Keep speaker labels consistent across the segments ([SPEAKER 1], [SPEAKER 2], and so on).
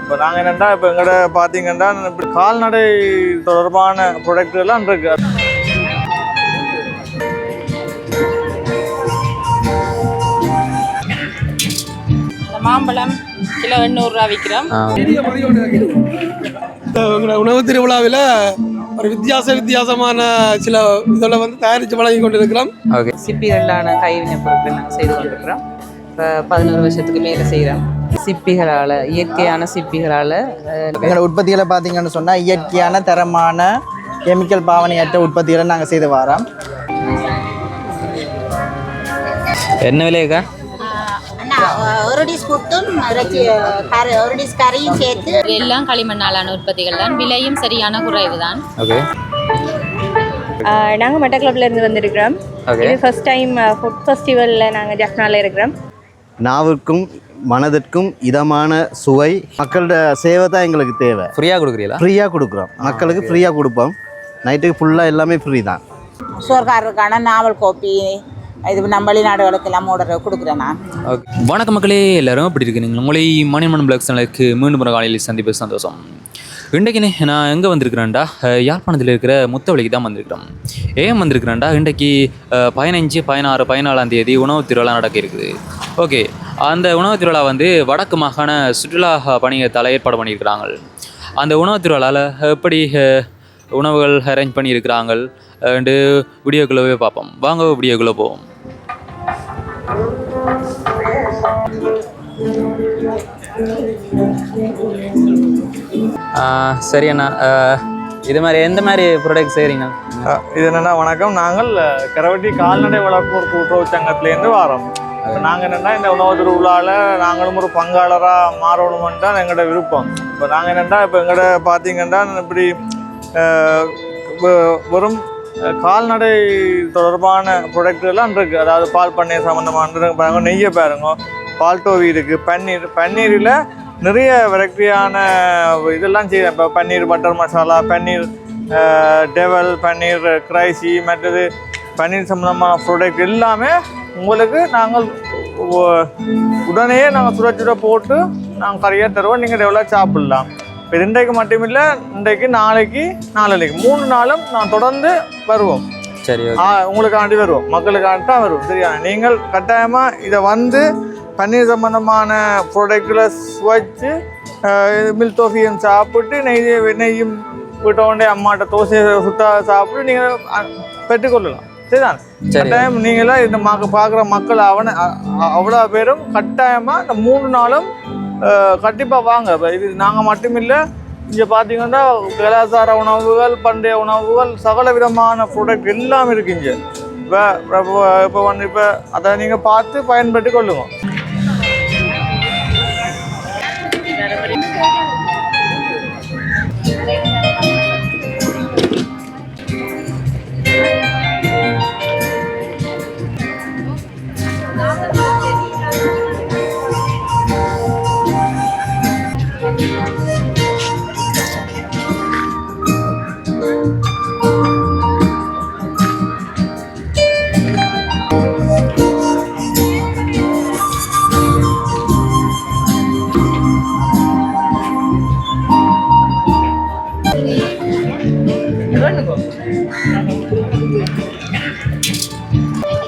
[SPEAKER 1] இப்போ நாங்கள் என்னென்னா இப்போ எங்கள்ட பார்த்தீங்கன்னா இப்படி கால்நடை தொடர்பான ப்ராடக்ட்லாம் இருக்கு.
[SPEAKER 2] மாம்பழம் கிலோ 800 ரூபா விற்கிறோம்.
[SPEAKER 3] உணவு திருவிழாவில் ஒரு வித்தியாசமான சில இதில் வந்து தயாரித்து வழங்கி கொண்டிருக்கிறோம்.
[SPEAKER 4] சிப்பிகளான கைவினை பொருட்கள் நாங்கள் செய்து கொண்டிருக்கிறோம். இப்போ 11 வருஷத்துக்கு மேலே செய்கிறோம். சிப்பிகளால், இயற்கையான சிப்பிகளால்
[SPEAKER 5] எங்களோட உற்பத்திகளை பார்த்தீங்கன்னு சொன்னால் இயற்கையான தரமான கெமிக்கல் பாவனையற்ற உற்பத்திகளை நாங்கள் செய்து வரோம்.
[SPEAKER 6] என்ன விலைக்கா?
[SPEAKER 7] ஒரு டிஷ் புட்டும் ஒரு டிஷ் கறியும் சேர்த்து
[SPEAKER 2] எல்லாம் களிமண்ணாலான உற்பத்திகள் தான். விலையும் சரியான குறைவு தான்.
[SPEAKER 6] ஓகே.
[SPEAKER 8] நாங்கள் மட்டக்களப்பிலேருந்து வந்திருக்கிறோம். இது ஃபர்ஸ்ட் டைம் ஃபுட் ஃபெஸ்டிவலில் நாங்கள் ஜஃப்னாவில் இருக்கிறோம்.
[SPEAKER 9] நாவிற்கும் மனதிற்கும் இதமான சுவை, மக்களோட சேவை தான் எங்களுக்கு தேவை.
[SPEAKER 6] ஃப்ரீயாக கொடுக்குறீங்களா?
[SPEAKER 9] ஃப்ரீயாக கொடுக்குறோம், மக்களுக்கு ஃப்ரீயாக கொடுப்போம். நைட்டுக்கு ஃபுல்லாக எல்லாமே ஃப்ரீ தான்.
[SPEAKER 7] சோர்காரருக்கான நாவல் கோப்பி இது நம்ம வெளிநாடுகளுக்கெல்லாம் ஆர்டர் கொடுக்குறேன் நான்.
[SPEAKER 6] ஓகே. வணக்கம் மக்களே, எல்லாரும் எப்படி இருக்குங்க? உங்களை மணிமன் பிளாக் சேனலுக்கு மீண்டும் ஒரு காலையில் சந்திப்பு சந்தோஷம். இன்றைக்கு நான் எங்கே வந்திருக்கிறேன்டா, யாழ்ப்பாணத்தில் இருக்கிற முத்தவழிக்கு தான் வந்திருக்கிறோம். ஏன் வந்திருக்கிறேன்டா, இன்றைக்கு 15, 16, 17ஆம் தேதி உணவு திருவிழா நடக்க இருக்குது. ஓகே, அந்த உணவு திருவிழா வந்து வடக்கு மாகாண சுற்றுலா பணியத்தால் ஏற்பாடு பண்ணியிருக்கிறாங்க. அந்த உணவு திருவிழாவில் எப்படி உணவுகள் அரேஞ்ச் பண்ணியிருக்கிறாங்க அண்டு வீடியோக்குள்ளவே பார்ப்போம். வாங்க வீடியோக்குள்ளே போவோம். சரி அண்ணா, இது மாதிரி எந்த மாதிரி ப்ராடக்ட் செய்கிறீங்க?
[SPEAKER 1] இது என்னென்னா, வணக்கம். நாங்கள் கரவட்டி கால்நடை வளர்ப்போர் கூட்டுறவு சங்கத்திலேருந்து வரோம். இப்போ நாங்கள் என்னென்னா இந்த உணவு திருவிழாவில் நாங்களும் ஒரு பங்காளராக மாறணுமென்னு தான் எங்களோட விருப்பம். இப்போ நாங்கள் என்னென்னா இப்போ எங்களோட பார்த்தீங்கன்னா இப்படி வெறும் கால்நடை தொடர்பான ப்ராடக்ட்லாம் இருக்குது. அதாவது பால் பண்ணை சம்மந்தமான பாருங்க, நெய்யை பாருங்க, பால் டோவி இருக்குது, பன்னீரில் நிறைய வெரைட்டியான இதெல்லாம் செய்கிறேன். இப்போ பன்னீர் பட்டர் மசாலா, பன்னீர் டெவல், பன்னீர் கிரைசி, மற்றது பன்னீர் சம்மந்தமான ப்ராடக்ட் எல்லாமே உங்களுக்கு நாங்கள் உடனே நாங்கள் சுட போட்டு நாங்கள் கறியாக தருவோம். நீங்கள் டெவலாக சாப்பிட்லாம். இப்போ இன்றைக்கு மட்டுமில்லை, இன்றைக்கு நாளைக்கு நாளைக்கு 3 நாளும் நான் தொடர்ந்து வருவோம்.
[SPEAKER 6] சரி,
[SPEAKER 1] உங்களுக்காண்டி வருவோம், மக்களுக்காண்டி தான் வருவோம். சரியா? நீங்கள் கட்டாயமாக இதை வந்து பன்னீர் சம்பந்தமான ப்ராடக்டில் சுவைச்சு மில்க் தோசையும் சாப்பிட்டு நெய்யும் வீட்டோண்டே அம்மாட்ட தோசையை சுட்டா சாப்பிட்டு நீங்கள் பெற்றுக்கொள்ளலாம். சரிதான்? கட்டாயம் நீங்களாம் இந்த பார்க்குற மக்கள் அவ்வளோ பேரும் கட்டாயமாக இந்த 3 நாளும் கண்டிப்பாக வாங்க. இது நாங்கள் மட்டுமில்லை, இங்கே பார்த்தீங்கன்னா கலாச்சார உணவுகள், பண்டைய உணவுகள், சகல விதமான ப்ராடக்ட் எல்லாம் இருக்குங்க. இப்போ அதை நீங்கள் பார்த்து பயன்படுத்தி கொள்ளுங்க.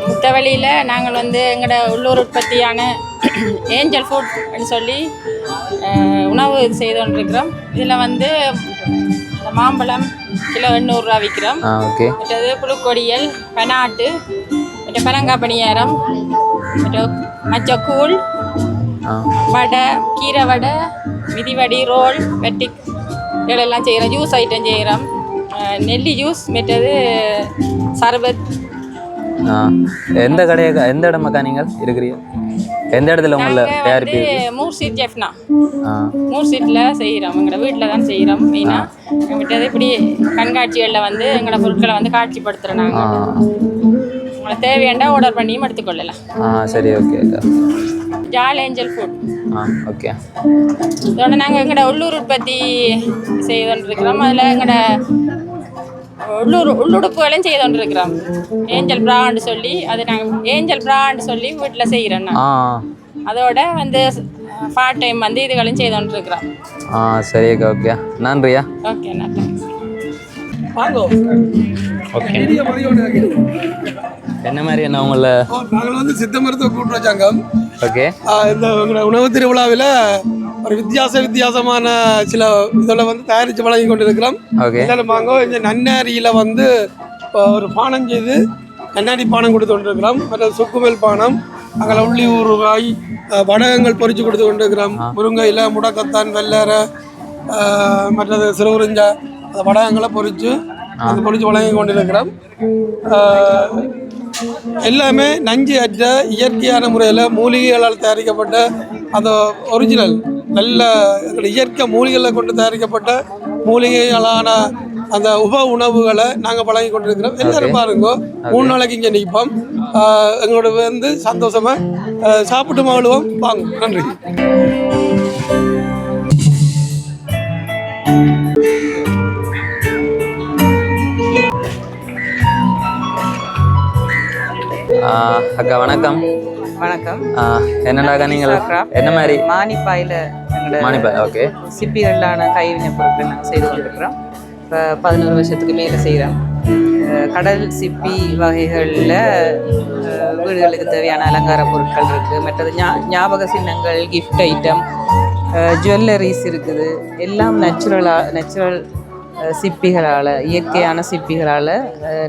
[SPEAKER 2] முத்தவழியில் நாங்கள் வந்து எங்களோட உள்ளூர் உற்பத்தியான ஏஞ்சல் ஃபுட்னு சொல்லி உணவு செய்து கொண்டிருக்கிறோம். இதில் வந்து இந்த மாம்பழம் கிலோ 800 ரூபா விற்கிறோம்.
[SPEAKER 6] ஓகே.
[SPEAKER 2] மற்றது புழுக்கொடியல், பெனாட்டு, மற்ற பனங்காய் பணியாரம், மற்ற மச்சக்கூழ், வடை, கீரை வடை, மிதிவடி, ரோல், வெட்டிக் இதெல்லாம் செய்கிறோம். ஜூஸ் ஐட்டம் செய்கிறோம். நெல்லி ஜூஸ், மற்றது சர்பத்.
[SPEAKER 6] எந்த இடமாக்கா நீங்கள் இருக்கிறீங்க? எந்த இடத்துல உங்களை தயாரிப்பு?
[SPEAKER 2] மூர்சீட் ஜெஃப்னா மூர்சீட்டில் செய்கிறோம். எங்களோட வீட்டில் தான் செய்கிறோம். மெயினாக விட்டது இப்படி கண்காட்சிகளில் வந்து எங்களோட பொருட்களை வந்து காட்சிப்படுத்துகிறோம். நாங்கள் உங்களுக்கு தேவையாண்டா ஆர்டர் பண்ணியும் எடுத்துக்கொள்ளலாம்.
[SPEAKER 6] சரி, ஓகே.
[SPEAKER 2] ஜால் ஏஞ்சல் ஃபுட்.
[SPEAKER 6] ஓகே.
[SPEAKER 2] இதோட நாங்கள் எங்களோட உள்ளூர் உற்பத்தி செய்து கொண்டிருக்கிறோம். அதில் எங்களோட உள்ளுடுப்புகளையும் செய்து கொண்டிருக்கிறோம். ஏஞ்சல் பிராண்டு சொல்லி, அது நாங்கள் ஏஞ்சல் பிராண்டு சொல்லி வீட்டில் செய்கிறோம். அதோட வந்து பார்ட் டைம் வந்து இதுகளும் செய்து கொண்டிருக்கிறோம்.
[SPEAKER 6] சரி அக்கா, ஓகே, நன்றியா.
[SPEAKER 2] ஓகே, நன்றி.
[SPEAKER 6] ஓகே, என்ன மாதிரி என்ன உங்களை
[SPEAKER 3] நாங்கள் வந்து சித்த மருத்துவ கூட்டுறவு சங்கம்.
[SPEAKER 6] ஓகே,
[SPEAKER 3] இந்த உணவு திருவிழாவில் ஒரு வித்தியாசமான சில இதில் வந்து தயாரித்து வழங்கி கொண்டிருக்கிறோம்.
[SPEAKER 6] ஓகே,
[SPEAKER 3] வாங்க இந்த நன்னாரியில் வந்து ஒரு பானம் செய்து நன்னாரி பானம் கொடுத்து கொண்டிருக்கிறோம். மற்ற சுக்குமேல் பானம், அங்கே உள்ளி ஊறுகாய், வடகங்கள் பொரித்து கொடுத்து கொண்டிருக்கிறோம். முருங்கையில் முடக்கத்தான், வெள்ளரை, மற்றது சிறுகுறிஞ்சா, அந்த வடகங்களை பொரித்து வழங்கி கொண்டிருக்கிறோம். எல்லாமே நஞ்சு அற்ற இயற்கையான முறையில் மூலிகைகளால் தயாரிக்கப்பட்ட அந்த ஒரிஜினல் நல்ல இயற்கை மூலிகைகளை கொண்டு தயாரிக்கப்பட்ட மூலிகைகளான அந்த உப உணவுகளை நாங்கள் வழங்கி கொண்டிருக்கிறோம். எல்லாரும் பாருங்க, 3 நாளைக்கு இங்கே நிற்போம். எங்களோட வந்து சந்தோஷமாக சாப்பிட்டு மகிழ்வோம். வாங்க, நன்றி.
[SPEAKER 6] அக்கா வணக்கம்.
[SPEAKER 4] வணக்கம்.
[SPEAKER 6] என்னடாக்கா நீங்கள் என்ன மாதிரி?
[SPEAKER 4] மானிப்பாயில்
[SPEAKER 6] மானிப்பாய். ஓகே,
[SPEAKER 4] சிப்பிகளான கைவினை பொருட்கள் நாங்கள் செய்து கொண்டிருக்கிறோம். இப்போ 11 வருஷத்துக்கு மேலே செய்கிறோம். கடல் சிப்பி வகைகளில் வீடுகளுக்கு தேவையான அலங்கார பொருட்கள் இருக்குது. மற்றது ஞாபக சின்னங்கள், கிஃப்ட் ஐட்டம், ஜுவல்லரிஸ் இருக்குது. எல்லாம் நேச்சுரல் சிப்பிகளால், இயற்கையான சிப்பிகளால்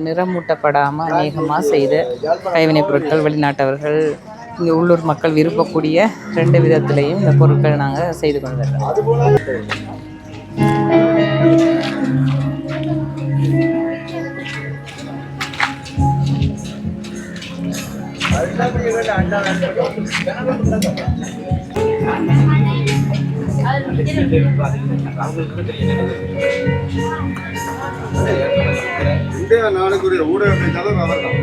[SPEAKER 4] நிறமூட்டப்படாமல் அநேகமாக செய்த கைவினைப் பொருட்கள் வெளிநாட்டவர்கள், இங்கே உள்ளூர் மக்கள் விரும்பக்கூடிய 2 விதத்திலையும் இந்த பொருட்கள் நாங்கள் செய்து கொண்டிருக்கிறோம்.
[SPEAKER 10] நாளுக்குரிய ஊடகத்தையும் அவர்தான்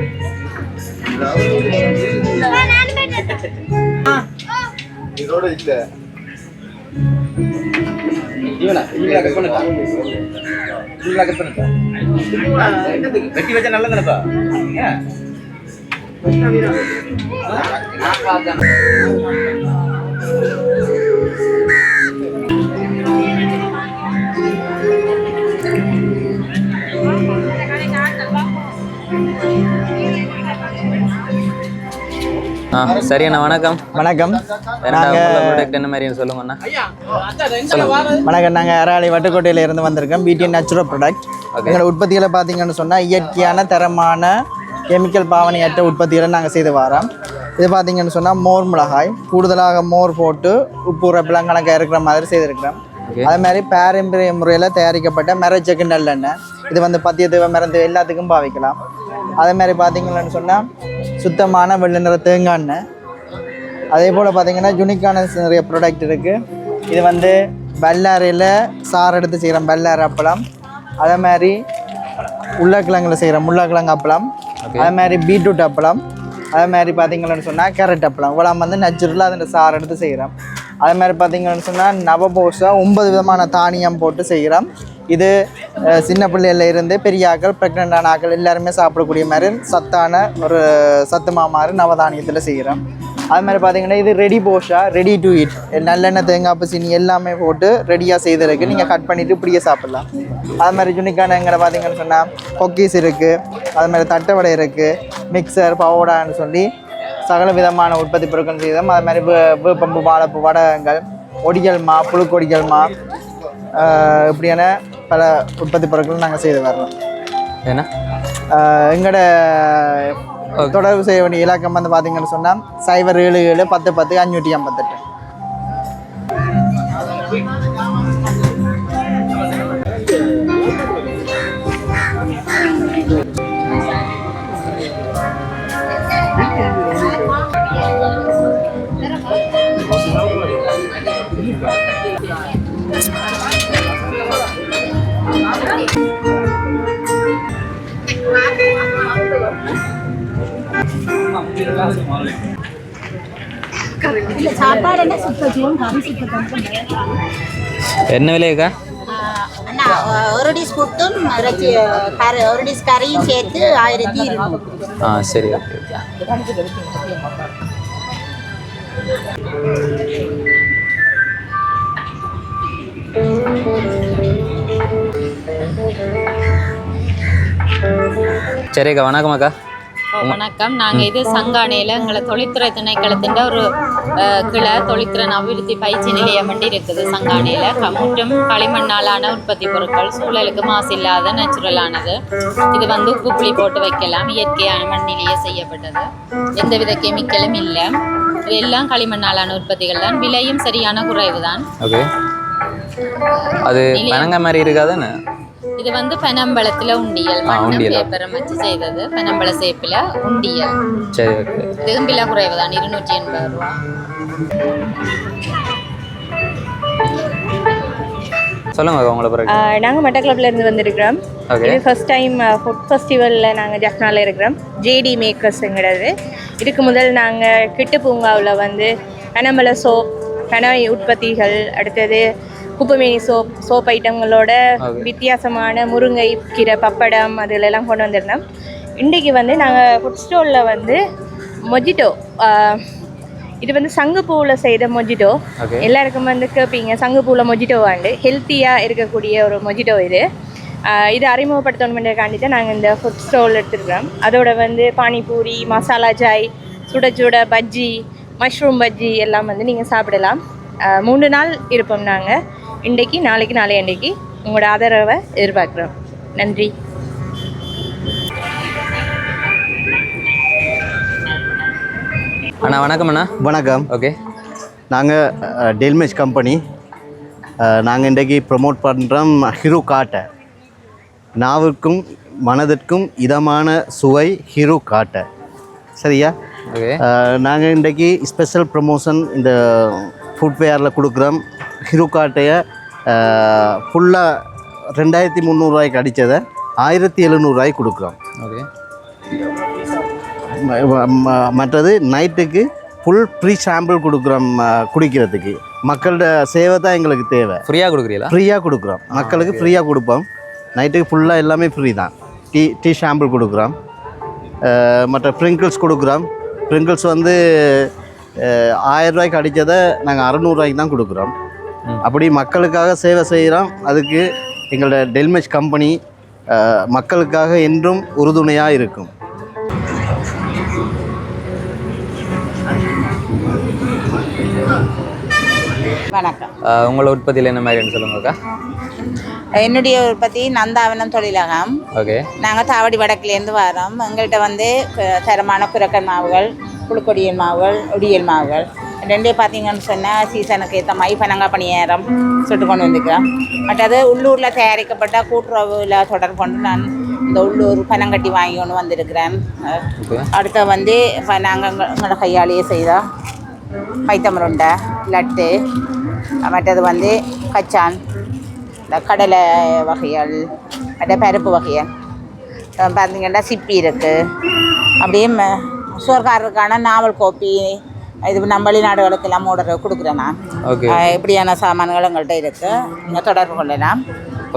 [SPEAKER 10] இதோட இல்ல வெட்டி வச்சா நல்லதுப்பா.
[SPEAKER 6] சரி அண்ணா, வணக்கம்.
[SPEAKER 5] வணக்கம்.
[SPEAKER 6] என்ன மாதிரி சொல்லுங்கண்ணா.
[SPEAKER 5] வணக்கம். நாங்கள் அராளி வட்டுக்கோட்டையில இருந்து வந்திருக்கோம். PTN natural product. எங்களோட உற்பத்திகளை பார்த்தீங்கன்னு சொன்னால் இயற்கையான தரமான கெமிக்கல் பாவனையற்ற உற்பத்திகளை நாங்கள் செய்து வரோம். இது பார்த்தீங்கன்னு சொன்னால் மோர் மிளகாய், கூடுதலாக மோர் போட்டு உப்பு உரப்பெல்லாம் கணக்காக இருக்கிற மாதிரி செய்திருக்கிறோம். அதே மாதிரி பாரம்பரிய முறையில் தயாரிக்கப்பட்ட மிரச்சக்கு நல்லெண்ணெய். இது வந்து பத்தியத்துவ மருந்து எல்லாத்துக்கும் பாவிக்கலாம். அதே மாதிரி பார்த்தீங்கன்னு சொன்னால் சுத்தமான வெள்ளை நிற தேங்காய் எண்ணெய். அதே போல் பார்த்தீங்கன்னா யூனிக்கான நிறைய ப்ராடக்ட் இருக்குது. இது வந்து பல்லாரியில் சாறு எடுத்து செய்கிறோம், பல்லாரி அப்பளம். அதே மாதிரி உருளைக்கிழங்குல செய்கிறோம், உருளைக்கிழங்கு அப்பளம். அதே மாதிரி பீட்ரூட் அப்பளம். அதே மாதிரி பார்த்தீங்கன்னு சொன்னால் கேரட் அப்பளம். இவ்வளோ வந்து நேச்சுரலாக அதில் சாறு எடுத்து செய்கிறோம். அதே மாதிரி பார்த்தீங்கன்னு சொன்னால் நவபோசா 9 விதமான தானியம் போட்டு செய்கிறோம். இது சின்ன பிள்ளையில இருந்து பெரிய ஆக்கள், ப்ரெக்னென்டான ஆக்கள் எல்லாருமே சாப்பிடக்கூடிய மாதிரி சத்தான ஒரு சத்துமா மாதிரி நவதானியத்தில் செய்கிறோம். அது மாதிரி பார்த்தீங்கன்னா இது ரெடி போஷா, ரெடி டு ஈட். நல்லெண்ணெய், தேங்காய், சீனி எல்லாமே போட்டு ரெடியாக செய்திருக்கு. நீங்கள் கட் பண்ணிவிட்டு இப்படியே சாப்பிட்லாம். அது மாதிரி யூனிக்கான எங்களை பார்த்தீங்கன்னு சொன்னால் கொக்கீஸ் இருக்குது. அது மாதிரி தட்டை வடை இருக்குது, மிக்சர், பவோடான்னு சொல்லி சகல விதமான உற்பத்தி பொருட்கள் செய்தோம். அது மாதிரி வேப்பம்பு, வாழைப்பூ, வடகங்கள், ஒடிகள் மா, புழுக்கொடிகள் மா, இப்படியான பல உற்பத்தி பொருட்கள் நாங்கள் செய்து வரலாம்.
[SPEAKER 6] ஏன்னா
[SPEAKER 5] எங்களோட தொடர்பு செய்ய வேண்டிய இலக்கம் வந்து பார்த்தீங்கன்னு சொன்னால் 077 10 10 558.
[SPEAKER 6] என்ன விலைக்கா?
[SPEAKER 7] ஒரு டிஷ் புட்டும் ஒரு டிஷ் கறியும் சேர்த்து 1200.
[SPEAKER 6] சரி, ஓகே. சரிக்கா வணக்கம் அக்கா.
[SPEAKER 2] வணக்கம். நாங்கள் இது சங்கானையில் எங்களை தொழில்துறை திணைக்களத்தின் ஒரு கிளை தொழில்திறன் அபிவிருத்தி பயிற்சி நிலையம் வண்டி இருக்குது சங்கானையில். முற்றும் களிமண்ணாலான உற்பத்தி பொருட்கள், சூழலுக்கு மாசு இல்லாத நேச்சுரலானது. இது வந்து உப்பு புளி போட்டு வைக்கலாம், இயற்கையான மண்ணிலேயே செய்யப்பட்டது, எந்தவித கெமிக்கலும் இல்லை. இது எல்லாம் களிமண்ணாலான உற்பத்திகள் தான், விலையும் சரியான குறைவு தான்.
[SPEAKER 6] ஓகே, அது பனங்க மாதிரி இருக்காதுன்னு.
[SPEAKER 2] இது வந்து பனம்பழத்தில் உண்டியல், மண்ணும் பேப்பரை வச்சு செய்தது. பனம்பழ சேப்பில் உண்டியல்.
[SPEAKER 6] சரி, ஓகே.
[SPEAKER 2] இதுவும் விலை குறைவு தான், 280 ரூபா.
[SPEAKER 6] சொல்லுங்க உங்களை பிறகு.
[SPEAKER 8] நாங்கள் மட்டக்களப்பிலேருந்து வந்திருக்கிறோம். இது ஃபர்ஸ்ட் டைம் ஃபுட் ஃபெஸ்டிவலில் நாங்கள் ஜஃப்னாவில் இருக்கிறோம். ஜேடி மேக்கர்ஸுங்கிறது. இதுக்கு முதல் நாங்கள் கிட்டு பூங்காவில் வந்து பனம்பழ சோப், பனை உற்பத்திகள், அடுத்தது குப்பைமேனி சோப் ஐட்டங்களோட வித்தியாசமான முருங்கை கீரை பப்படம் அதிலெல்லாம் கொண்டு வந்திருந்தோம். இன்றைக்கு வந்து நாங்கள் ஃபுட் ஸ்டாலில் வந்து மொஜிட்டோ, இது வந்து சங்குப்பூவில் செய்த மொஜிட்டோ. எல்லாருக்கும் வந்து கேட்பீங்க சங்குப்பூவில் மொஜிட்டோ வாண்டு, ஹெல்த்தியாக இருக்கக்கூடிய ஒரு மொஜிட்டோ இது. இது அறிமுகப்படுத்தணுமென்றக்காண்டி தான் நாங்கள் இந்த ஃபுட் ஸ்டால் எடுத்துருக்கிறோம். அதோட வந்து பானிபூரி, மசாலா சாய், சுட சுட பஜ்ஜி, மஷ்ரூம் பஜ்ஜி எல்லாம் வந்து நீங்கள் சாப்பிடலாம். 3 நாள் இருப்போம் நாங்கள். இன்றைக்கு, நாளைக்கு, நாளையன்றைக்கு உங்களோட ஆதரவை எதிர்பார்க்குறோம். நன்றி.
[SPEAKER 6] அண்ணா வணக்கம். அண்ணா
[SPEAKER 9] வணக்கம்.
[SPEAKER 6] ஓகே,
[SPEAKER 9] நாங்கள் டெல்மேஜ் கம்பெனி. நாங்கள் இன்றைக்கு ப்ரமோட் பண்ணுறோம் ஹிரு காட்டை. நாவிற்கும் மனதிற்கும் இதமான சுவை ஹிரு காட்டை. சரியா?
[SPEAKER 6] ஓகே.
[SPEAKER 9] நாங்கள் இன்றைக்கு ஸ்பெஷல் ப்ரமோஷன் இந்த ஃபுட்வேரில் கொடுக்குறோம். ஹிரு காட்டையை ஃபுல்லாக 2300 ரூபாய்க்கு அடித்ததை 1700 ரூபாய்க்கு கொடுக்குறோம்.
[SPEAKER 6] ஓகே.
[SPEAKER 9] மற்றது நைட்டுக்கு ஃபுல் ப்ரீ சாம்பிள் கொடுக்குறோம் குடிக்கிறதுக்கு. மக்களோட சேவை தான் எங்களுக்கு தேவை.
[SPEAKER 6] ஃப்ரீயாக கொடுக்குறீங்களா?
[SPEAKER 9] ஃப்ரீயாக கொடுக்குறோம், மக்களுக்கு ஃப்ரீயாக கொடுப்போம். நைட்டுக்கு ஃபுல்லாக எல்லாமே ஃப்ரீ தான். டீ சாம்பிள் கொடுக்குறோம். மற்ற ப்ரிங்கிள்ஸ் கொடுக்குறோம். ப்ரிங்கிள்ஸ் வந்து 1000 ரூபாய்க்கு அடித்ததை நாங்கள் 600 ரூபாய்க்கு தான் கொடுக்குறோம். அப்படி மக்களுக்காக சேவை செய்கிறோம். அதுக்கு எங்களோட டெல்மேஜ் கம்பெனி மக்களுக்காக என்றும் உறுதுணையாக இருக்கும்.
[SPEAKER 7] வணக்கம்.
[SPEAKER 6] உங்களோட உற்பத்தியில் என்ன மாதிரின்னு சொல்லுங்கக்கா.
[SPEAKER 7] என்னுடைய உற்பத்தி நந்தாவனம் தொழிலகம்.
[SPEAKER 6] ஓகே.
[SPEAKER 7] நாங்கள் தாவடி வடக்குலேருந்து வரோம். எங்கள்கிட்ட வந்து தரமான குரக்கன் மாவுகள், புழுக்கொடியல் மாவுகள், ஒடியல் மாவுகள் ரெண்டே பார்த்தீங்கன்னு சொன்னால் சீசனுக்கு ஏற்ற மாதிரி பனங்காய் பணியாரம் சுட்டு கொண்டு வந்துக்கிறோம். மற்றது உள்ளூரில் தயாரிக்கப்பட்ட கூட்டுறவில் தொடர்பு கொண்டு நான் இந்த உள்ளூர் பனங்கட்டி வாங்கி கொண்டு வந்திருக்கிறேன். அடுத்த வந்து இப்போ நாங்கள் எங்களோட கையாலேயே செய்தோம் பைத்தமருண்டை, லட்டு, மற்றது வந்து கச்சான், இந்த கடலை வகைகள், மற்ற பருப்பு வகைகள் பார்த்திங்கன்னா சிப்பி இருக்குது. அப்படியே சோர்காரருக்கான நாவல் கோப்பி, இது நம்ம வெளிநாடுகளுக்கெல்லாம் ஆர்டர் கொடுக்குறேன் நான். இப்படியான சாமான்கள் எங்கள்கிட்ட இருக்குது, நீங்கள் தொடர்பு கொள்ளலாம்.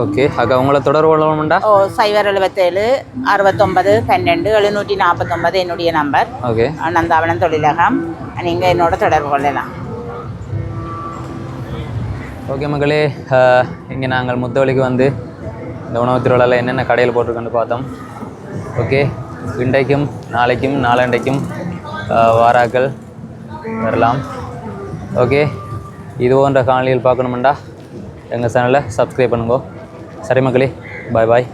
[SPEAKER 6] ஓகே அக்கா, உங்களை தொடர்பு கொள்ளணும்டா?
[SPEAKER 7] 077 69 12 749 என்னுடைய நம்பர்.
[SPEAKER 6] ஓகே.
[SPEAKER 7] நந்தாவனம் தொழிலகம், நீங்கள் என்னோட தொடர்பு கொள்ளலாம்.
[SPEAKER 6] ஓகே மக்களே, இங்கே நாங்கள் முத்தவழிக்கு வந்து இந்த உணவு திருவிழாவில் என்னென்ன கடையில் போட்டிருக்கோன்னு பார்த்தோம். ஓகே, இன்றைக்கும் நாளைக்கும் நாளண்டைக்கும் வாராக்கள் வரலாம். ஓகே, இது போன்ற காணொலிகள் பார்க்கணுமெண்டா எங்கள் சேனலை சப்ஸ்கிரைப் பண்ணுங்க. சரி மக்களே, பாய் பாய்.